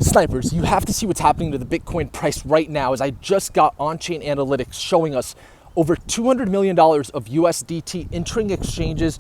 Snipers, you have to see what's happening to the Bitcoin price right now, as I just got on-chain analytics showing us over $200 million of USDT entering exchanges,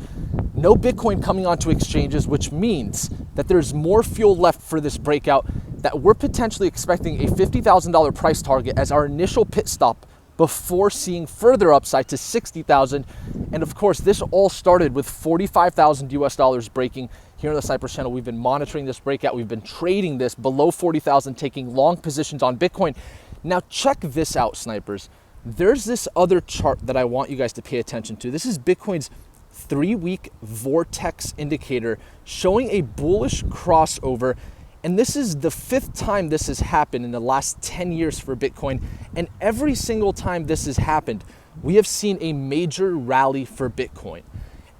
no Bitcoin coming onto exchanges, which means that there's more fuel left for this breakout, that we're potentially expecting a $50,000 price target as our initial pit stop before seeing further upside to 60,000. And of course, this all started with 45,000 US dollars breaking. Here on the Snipers channel, we've been monitoring this breakout. We've been trading this below 40,000, taking long positions on Bitcoin. Now check this out, Snipers. There's this other chart that I want you guys to pay attention to. This is Bitcoin's 3-week vortex indicator showing a bullish crossover. And this is the 5th time this has happened in the last 10 years for Bitcoin. And every single time this has happened, we have seen a major rally for Bitcoin.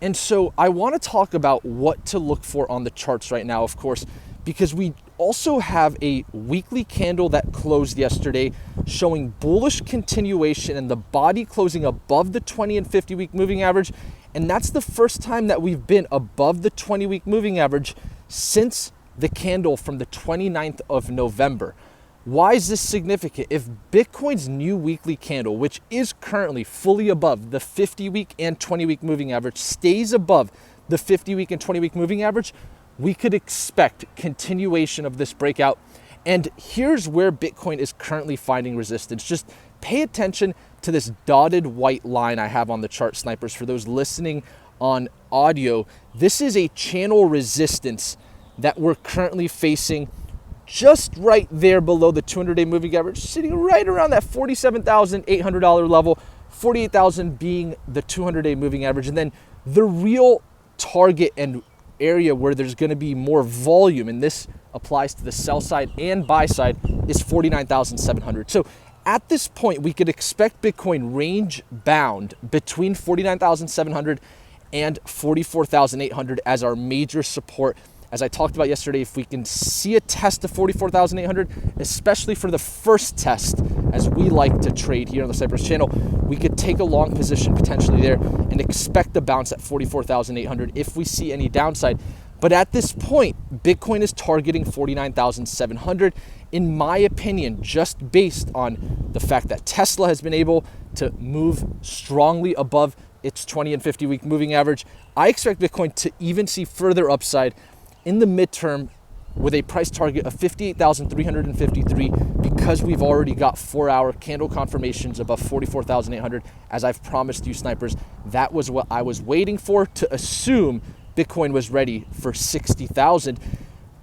And so I want to talk about what to look for on the charts right now, of course, because we also have a weekly candle that closed yesterday showing bullish continuation and the body closing above the 20 and 50-week moving average. And that's the first time that we've been above the 20-week moving average since the candle from the 29th of November. Why is this significant? If Bitcoin's new weekly candle, which is currently fully above the 50-week and 20-week moving average, stays above the 50-week and 20-week moving average, we could expect continuation of this breakout. And here's where Bitcoin is currently finding resistance. Just pay attention to this dotted white line I have on the chart, Snipers. For those listening on audio, this is a channel resistance that we're currently facing just right there below the 200-day moving average, sitting right around that $47,800 level, 48,000 being the 200-day moving average. And then the real target and area where there's going to be more volume, and this applies to the sell side and buy side, is 49,700. So at this point, we could expect Bitcoin range bound between 49,700 and 44,800 as our major support. As I talked about yesterday, if we can see a test of 44,800, especially for the first test, as we like to trade here on the Snipers channel, we could take a long position potentially there and expect a bounce at 44,800 if we see any downside. But at this point, Bitcoin is targeting 49,700, in my opinion, just based on the fact that Tesla has been able to move strongly above its 20 and 50-week moving average. I expect Bitcoin to even see further upside in the midterm with a price target of 58,353, because we've already got 4-hour candle confirmations above 44,800. As I've promised you, Snipers, that was what I was waiting for, to assume Bitcoin was ready for 60,000.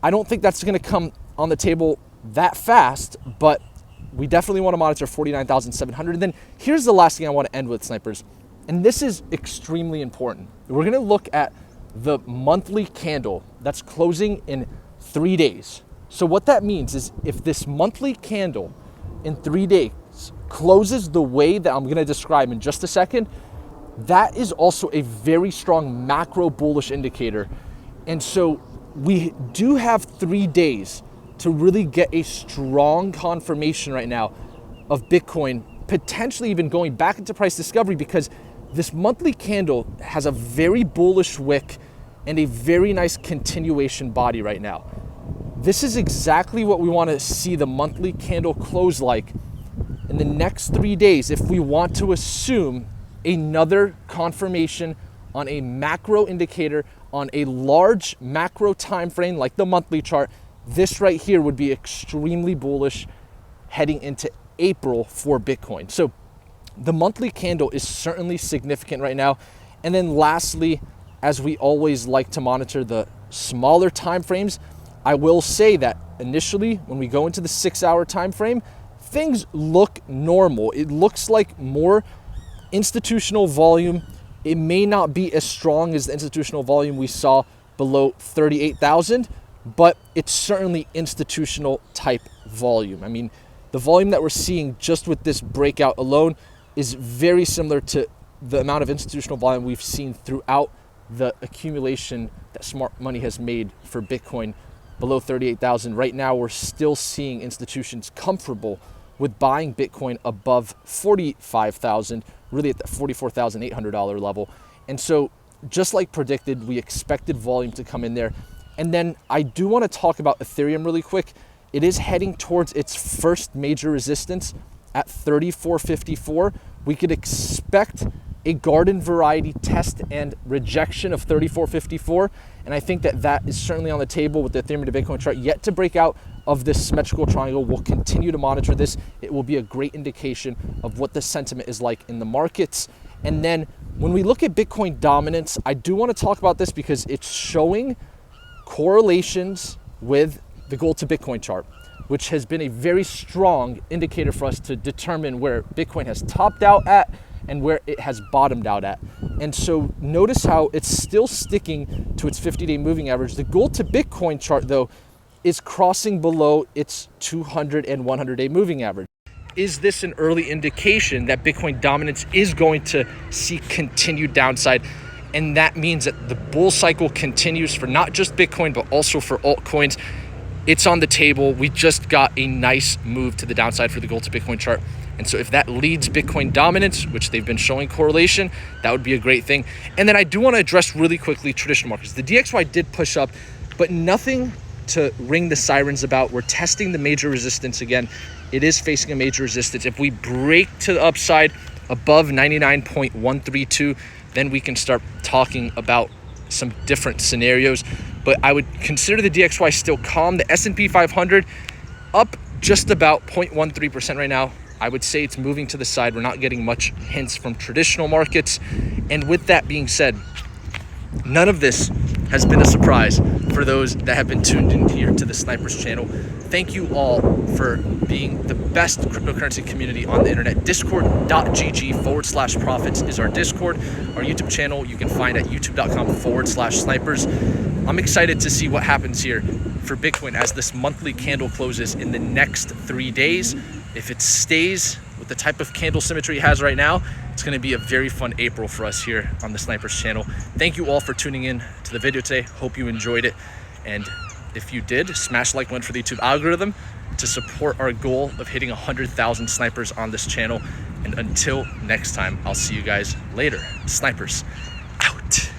I don't think that's going to come on the table that fast, but we definitely want to monitor 49,700. And then here's the last thing I want to end with, Snipers, and this is extremely important. We're going to look at the monthly candle that's closing in 3 days. So what that means is if this monthly candle in 3 days closes the way that I'm going to describe in just a second, that is also a very strong macro bullish indicator. And so we do have 3 days to really get a strong confirmation right now of Bitcoin potentially even going back into price discovery, because this monthly candle has a very bullish wick and a very nice continuation body right now. This is exactly what we want to see the monthly candle close like in the next 3 days if we want to assume another confirmation on a macro indicator on a large macro time frame like the monthly chart. This right here would be extremely bullish heading into April for Bitcoin. So the monthly candle is certainly significant right now. And then lastly, as we always like to monitor the smaller time frames, I will say that initially when we go into the 6-hour time frame, things look normal. It looks like more institutional volume. It may not be as strong as the institutional volume we saw below 38,000, but it's certainly institutional type volume. I mean, the volume that we're seeing just with this breakout alone is very similar to the amount of institutional volume we've seen throughout the accumulation that smart money has made for Bitcoin below 38,000. Right now, we're still seeing institutions comfortable with buying Bitcoin above 45,000, really at the $44,800 level. And so just like predicted, we expected volume to come in there. And then I do want to talk about Ethereum really quick. it is heading towards its first major resistance at 34.54. We could expect a garden variety test and rejection of 34.54. And I think that that is certainly on the table with the Ethereum to Bitcoin chart yet to break out of this symmetrical triangle. We'll continue to monitor this. It will be a great indication of what the sentiment is like in the markets. And then when we look at Bitcoin dominance, I do want to talk about this because it's showing correlations with the gold to Bitcoin chart, which has been a very strong indicator for us to determine where Bitcoin has topped out at and where it has bottomed out at. And so notice how it's still sticking to its 50-day moving average. The gold to Bitcoin chart, though, is crossing below its 200 and 100-day moving average. Is this an early indication that Bitcoin dominance is going to see continued downside? And that means that the bull cycle continues for not just Bitcoin, but also for altcoins. It's on the table. We just got a nice move to the downside for the gold to Bitcoin chart. And so if that leads Bitcoin dominance, which they've been showing correlation, that would be a great thing. And then I do want to address really quickly traditional markets. The DXY did push up, but nothing to ring the sirens about. We're testing the major resistance again. It is facing a major resistance. If we break to the upside above 99.132, then we can start talking about some different scenarios. But I would consider the DXY still calm. The S&P 500 up just about 0.13% right now. I would say it's moving to the side. We're not getting much hints from traditional markets. And with that being said, none of this has been a surprise for those that have been tuned in here to the Snipers channel. Thank you all for being the best cryptocurrency community on the internet. Discord.gg/profits is our Discord. Our YouTube channel you can find at youtube.com/snipers. I'm excited to see what happens here for Bitcoin as this monthly candle closes in the next 3 days. If it stays with the type of candle symmetry it has right now, it's going to be a very fun April for us here on the Snipers channel. Thank you all for tuning in to the video today. Hope you enjoyed it. And if you did, smash like one for the YouTube algorithm to support our goal of hitting 100,000 snipers on this channel. And until next time, I'll see you guys later. Snipers out.